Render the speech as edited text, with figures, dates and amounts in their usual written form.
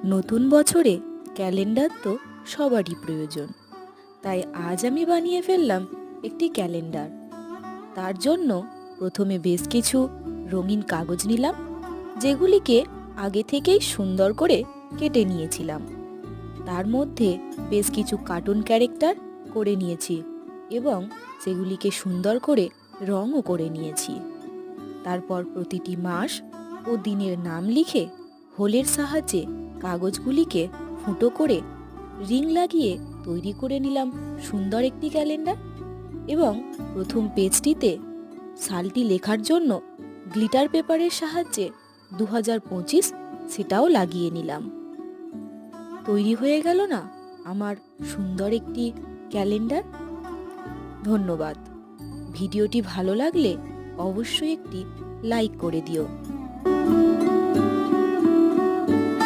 নতুন বছরে ক্যালেন্ডার তো সবারই প্রয়োজন, তাই আজ আমি বানিয়ে ফেললাম একটি ক্যালেন্ডার। তার জন্য প্রথমে বেশ কিছু রঙিন কাগজ নিলাম, যেগুলিকে আগে থেকেই সুন্দর করে কেটে নিয়েছিলাম। তার মধ্যে বেশ কিছু কার্টুন ক্যারেক্টার করে নিয়েছি এবং সেগুলিকে সুন্দর করে রঙও করে নিয়েছি। তারপর প্রতিটি মাস ও দিনের নাম লিখে হোলের সাহায্যে কাগজগুলিকে ফুটো করে রিং লাগিয়ে তৈরি করে নিলাম সুন্দর একটি ক্যালেন্ডার। এবং প্রথম পেজটিতে সালটি লেখার জন্য গ্লিটার পেপারের সাহায্যে 2025 সেটাও লাগিয়ে নিলাম। তৈরি হয়ে গেল না আমার সুন্দর একটি ক্যালেন্ডার। ধন্যবাদ। ভিডিওটি ভালো লাগলে অবশ্যই একটি লাইক করে দিও।